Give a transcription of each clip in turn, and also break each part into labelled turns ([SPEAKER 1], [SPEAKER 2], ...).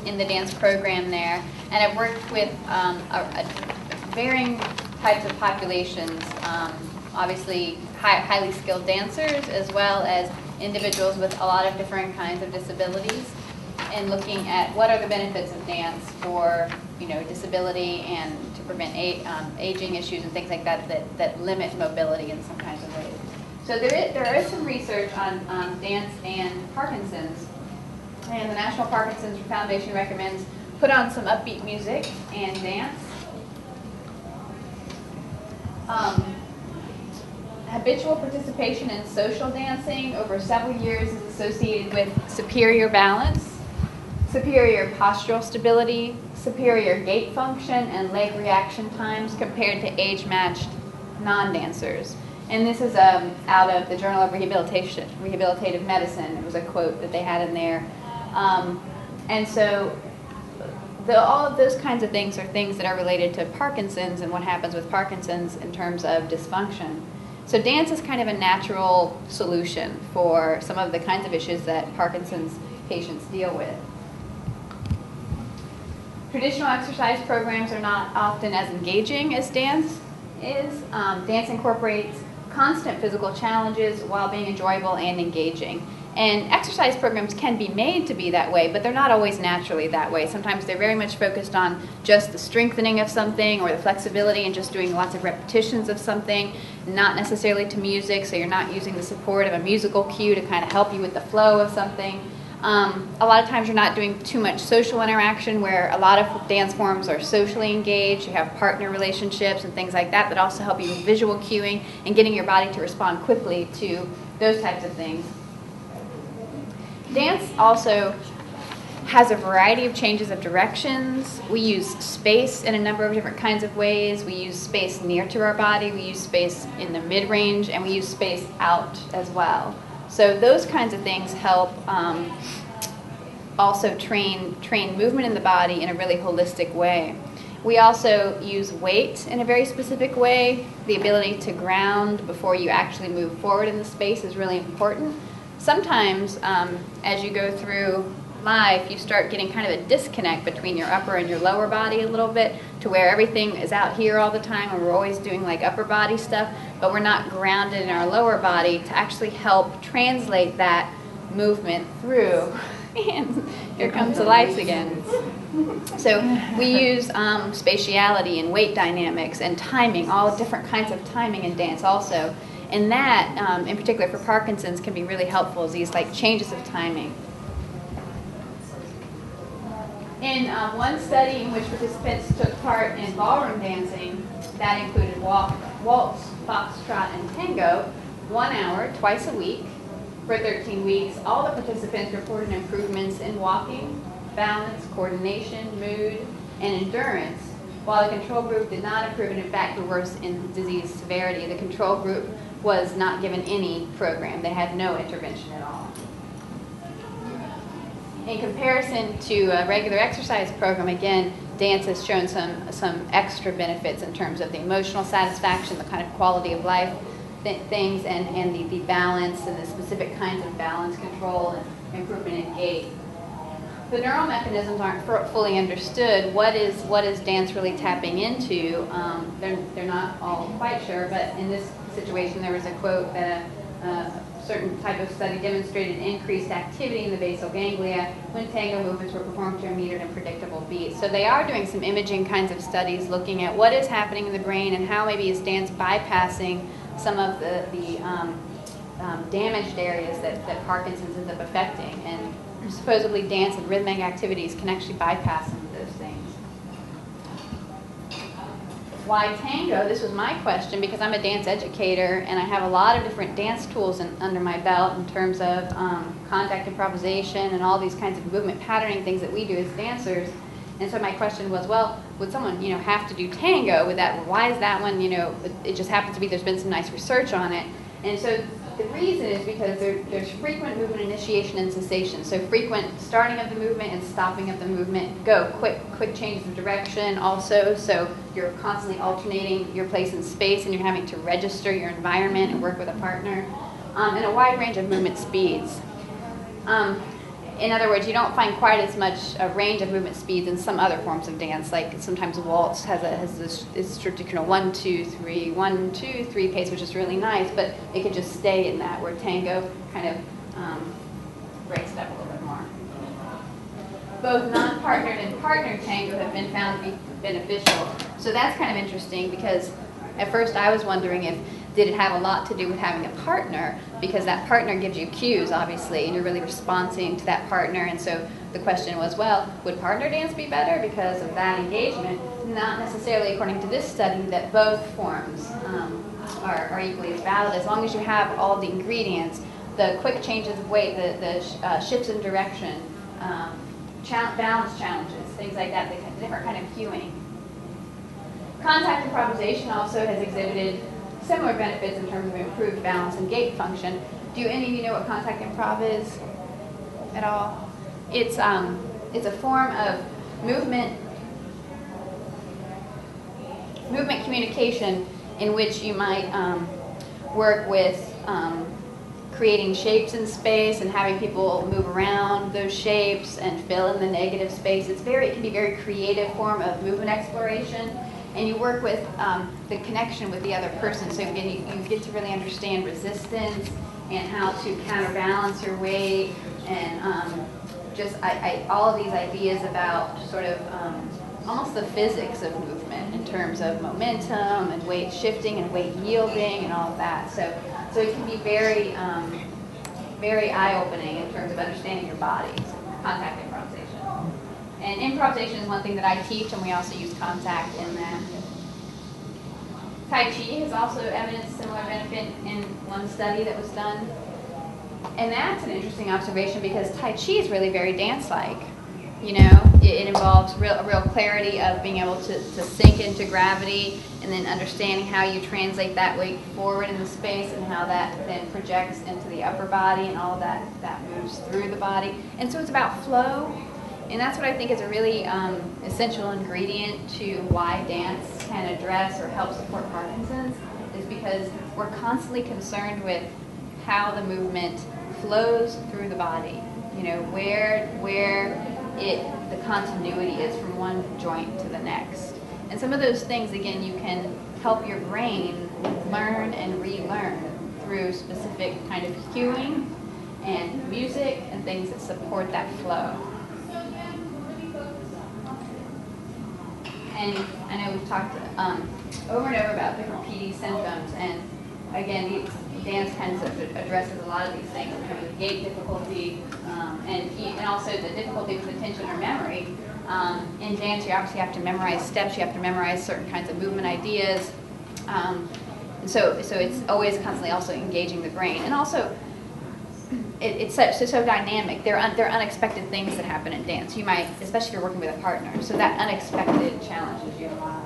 [SPEAKER 1] in the dance program there, and I've worked with varying types of populations, obviously highly skilled dancers as well as individuals with a lot of different kinds of disabilities, and looking at what are the benefits of dance for disability and to prevent aging issues and things like that that limit mobility in some kinds of ways. So there is some research on dance and Parkinson's, and the National Parkinson's Foundation recommends put on some upbeat music and dance. Habitual participation in social dancing over several years is associated with superior balance, superior postural stability, superior gait function, and leg reaction times compared to age-matched non-dancers. And this is out of the Journal of Rehabilitative Medicine. It was a quote that they had in there. And so all of those kinds of things are things that are related to Parkinson's and what happens with Parkinson's in terms of dysfunction. So dance is kind of a natural solution for some of the kinds of issues that Parkinson's patients deal with. Traditional exercise programs are not often as engaging as dance is. Dance incorporates constant physical challenges while being enjoyable and engaging. And exercise programs can be made to be that way, but they're not always naturally that way. Sometimes they're very much focused on just the strengthening of something or the flexibility and just doing lots of repetitions of something, not necessarily to music, so you're not using the support of a musical cue to kind of help you with the flow of something. A lot of times you're not doing too much social interaction, where a lot of dance forms are socially engaged. You have partner relationships and things like that that also help you with visual cueing and getting your body to respond quickly to those types of things. Dance also has a variety of changes of directions. We use space in a number of different kinds of ways. We use space near to our body, we use space in the mid-range, and we use space out as well. So those kinds of things help also train movement in the body in a really holistic way. We also use weight in a very specific way. The ability to ground before you actually move forward in the space is really important. Sometimes as you go through life, you start getting kind of a disconnect between your upper and your lower body a little bit, to where everything is out here all the time and we're always doing like upper body stuff, but we're not grounded in our lower body to actually help translate that movement through. And here comes the lights again. So we use spatiality and weight dynamics and timing, all different kinds of timing in dance also. And that, in particular for Parkinson's, can be really helpful, as these like changes of timing. In one study in which participants took part in ballroom dancing, that included waltz, foxtrot, and tango, 1 hour, twice a week, for 13 weeks, all the participants reported improvements in walking, balance, coordination, mood, and endurance, while the control group did not improve and in fact were worse in disease severity. The control group was not given any program. They had no intervention at all. In comparison to a regular exercise program, again, dance has shown some extra benefits in terms of the emotional satisfaction, the kind of quality of life things, and the balance and the specific kinds of balance control and improvement in gait. The neural mechanisms aren't fully understood. What is dance really tapping into? They're not all quite sure, but in this situation there was a quote that a certain type of study demonstrated increased activity in the basal ganglia when tango movements were performed to a metered and predictable beat. So they are doing some imaging kinds of studies looking at what is happening in the brain and how maybe is dance bypassing some of the damaged areas that Parkinson's ends up affecting. And supposedly dance and rhythmic activities can actually bypass some of those things. Why tango? This was my question, because I'm a dance educator and I have a lot of different dance tools under my belt in terms of contact improvisation and all these kinds of movement patterning things that we do as dancers. And so my question was, well, would someone have to do tango? Why is that one, it just happens to be there's been some nice research on it. And so the reason is because there's frequent movement initiation and cessation. So frequent starting of the movement and stopping of the movement. Quick changes of direction also. So you're constantly alternating your place in space and you're having to register your environment and work with a partner. And a wide range of movement speeds. In other words, you don't find quite as much a range of movement speeds in some other forms of dance. Like sometimes a waltz has this traditional 1, 2, 3, 1, 2, 3 pace, which is really nice, but it could just stay in that, where tango kind of breaks it up a little bit more. Both non-partnered and partnered tango have been found to be beneficial. So that's kind of interesting, because at first I was wondering did it have a lot to do with having a partner, because that partner gives you cues, obviously, and you're really responding to that partner. And so the question was, well, would partner dance be better because of that engagement? Not necessarily, according to this study, that both forms are equally as valid, as long as you have all the ingredients, the quick changes of weight, the shifts in direction, balance challenges, things like that, the different kind of cueing. Contact improvisation also has exhibited similar benefits in terms of improved balance and gait function. Do any of you know what contact improv is at all? It's a form of movement communication in which you might work with creating shapes in space and having people move around those shapes and fill in the negative space. It can be a very creative form of movement exploration. And you work with the connection with the other person. So again, you get to really understand resistance and how to counterbalance your weight, and all of these ideas about sort of almost the physics of movement in terms of momentum and weight shifting and weight yielding and all of that. So it can be very, very eye-opening in terms of understanding your body. Contact improvisation. And improvisation is one thing that I teach, and we also use contact in that. Tai Chi has also evidenced similar benefit in one study that was done. And that's an interesting observation, because Tai Chi is really very dance-like. You know, it involves a real clarity of being able to sink into gravity, and then understanding how you translate that weight forward in the space, and how that then projects into the upper body, and all of that moves through the body. And so it's about flow. And that's what I think is a really essential ingredient to why dance can address or help support Parkinson's, is because we're constantly concerned with how the movement flows through the body. You know, where the continuity is from one joint to the next. And some of those things, again, you can help your brain learn and relearn through specific kind of cueing and music and things that support that flow. And I know we've talked over and over about different PD symptoms, and again, dance tends to addresses a lot of these things in terms of gait difficulty, and also the difficulty with attention or memory. In dance, you obviously have to memorize steps, you have to memorize certain kinds of movement ideas, so it's always constantly also engaging the brain, and also it's so dynamic. There are unexpected things that happen in dance. You might, especially if you're working with a partner, so that unexpected challenges you a lot.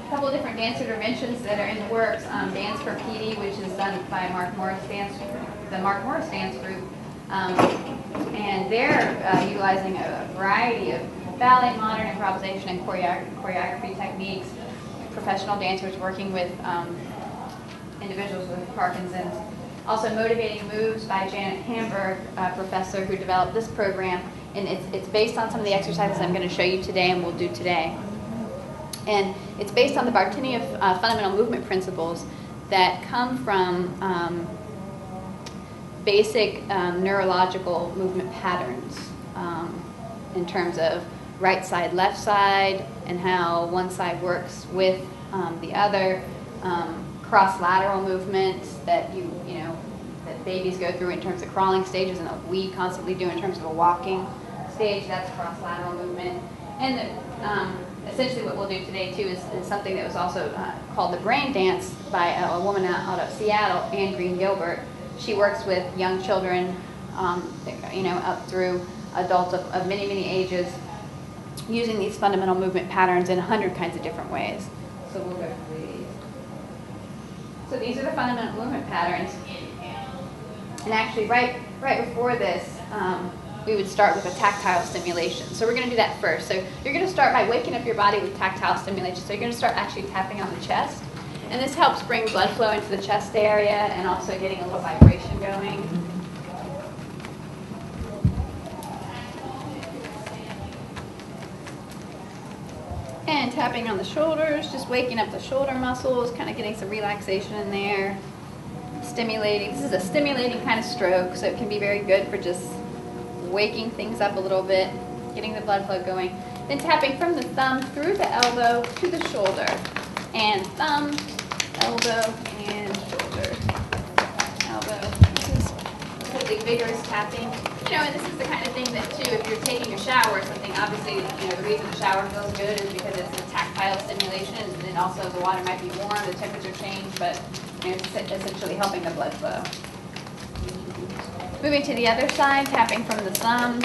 [SPEAKER 1] A couple of different dance interventions that are in the works. Dance for PD, which is done by the Mark Morris Dance Group, and they're utilizing a variety of ballet, modern improvisation, and choreography techniques. Professional dancers working with individuals with Parkinson's. Also, Motivating Moves by Janet Hamburg, a professor who developed this program, and it's based on some of the exercises I'm going to show you today and we'll do today. And it's based on the Bartini of fundamental movement principles that come from basic neurological movement patterns in terms of right side, left side, and how one side works with the other. Cross-lateral movements that that babies go through in terms of crawling stages, and we constantly do in terms of a walking stage. That's cross-lateral movement. And essentially what we'll do today too is something that was also called the brain dance by a woman out of Seattle, Anne Green Gilbert. She works with young children, up through adults of many, many ages, using these fundamental movement patterns in 100 kinds of different ways. So we'll go through these. So these are the fundamental movement patterns. And actually, right before this, we would start with a tactile stimulation. So we're going to do that first. So you're going to start by waking up your body with tactile stimulation. So you're going to start actually tapping on the chest. And this helps bring blood flow into the chest area and also getting a little vibration going. tapping on the shoulders, just waking up the shoulder muscles, kind of getting some relaxation in there. Stimulating. This is a stimulating kind of stroke, so it can be very good for just waking things up a little bit, getting the blood flow going. Then tapping from the thumb through the elbow to the shoulder. And thumb, elbow, and shoulder. Elbow. This is really vigorous tapping. You know, and this is the kind of thing that, too, if you're taking a shower or something, obviously, you know, the reason the shower feels good is because it's a tactile stimulation, and then also the water might be warm, the temperature change, but you know, it's essentially helping the blood flow. Moving to the other side, tapping from the thumb.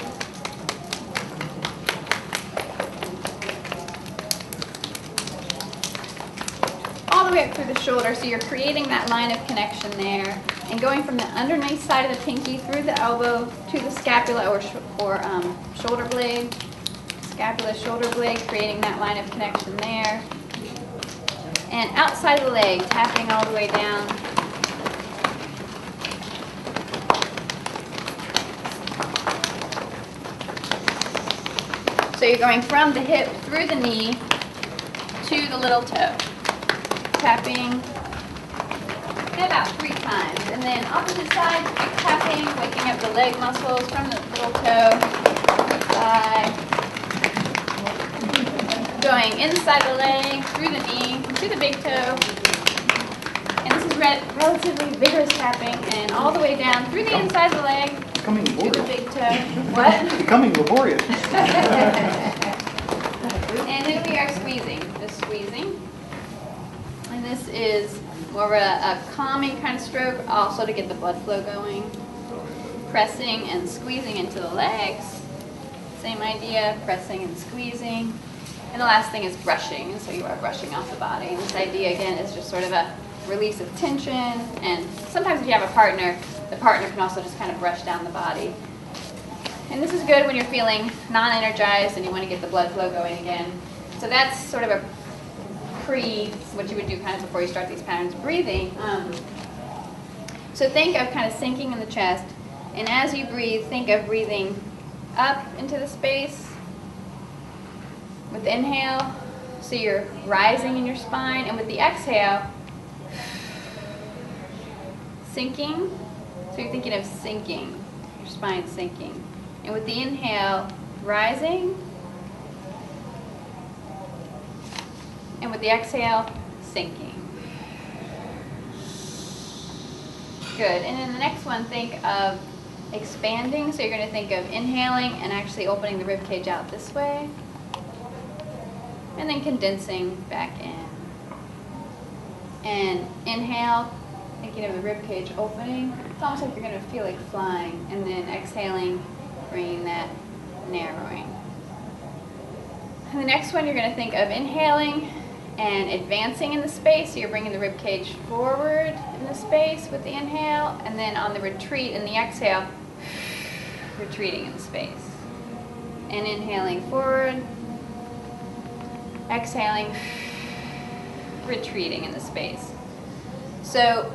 [SPEAKER 1] All the way up through the shoulder, so you're creating that line of connection there, and going from the underneath side of the pinky through the elbow to the scapula or shoulder blade. Scapula, shoulder blade, creating that line of connection there. And outside the leg, tapping all the way down. So you're going from the hip through the knee to the little toe. Tapping about 3 times. And then opposite side, tapping, waking up the leg muscles from the little toe. Going inside the leg, through the knee, to the big toe. And this is relatively vigorous tapping, and all the way down through the inside of the leg, to the big toe. What?
[SPEAKER 2] Becoming laborious.
[SPEAKER 1] And then we are squeezing, just squeezing. And this is more of a calming kind of stroke, also to get the blood flow going. Pressing and squeezing into the legs. Same idea, pressing and squeezing. And the last thing is brushing, so you are brushing off the body. And this idea, again, is just sort of a release of tension. And sometimes if you have a partner, the partner can also just kind of brush down the body. And this is good when you're feeling non-energized and you want to get the blood flow going again. So that's sort of a what you would do kind of before you start these patterns. Breathing. So think of kind of sinking in the chest. And as you breathe, think of breathing up into the space. With the inhale, so you're rising in your spine, and with the exhale, sinking, so you're thinking of sinking, your spine sinking. And with the inhale, rising, and with the exhale, sinking. Good, and then the next one, think of expanding, so you're going to think of inhaling and actually opening the rib cage out this way. And then condensing back in. And inhale, thinking of the rib cage opening. It's almost like you're going to feel like flying. And then exhaling, bringing that narrowing. And the next one, you're going to think of inhaling and advancing in the space. So you're bringing the rib cage forward in the space with the inhale. And then on the retreat in the exhale, retreating in the space. And inhaling forward. Exhaling, retreating in the space. So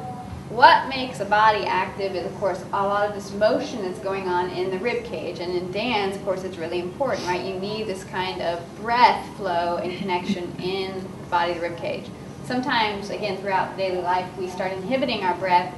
[SPEAKER 1] what makes a body active is, of course, a lot of this motion that's going on in the rib cage. And in dance, of course, it's really important, right? You need this kind of breath flow and connection in the body of the rib cage. Sometimes, again, throughout daily life, we start inhibiting our breath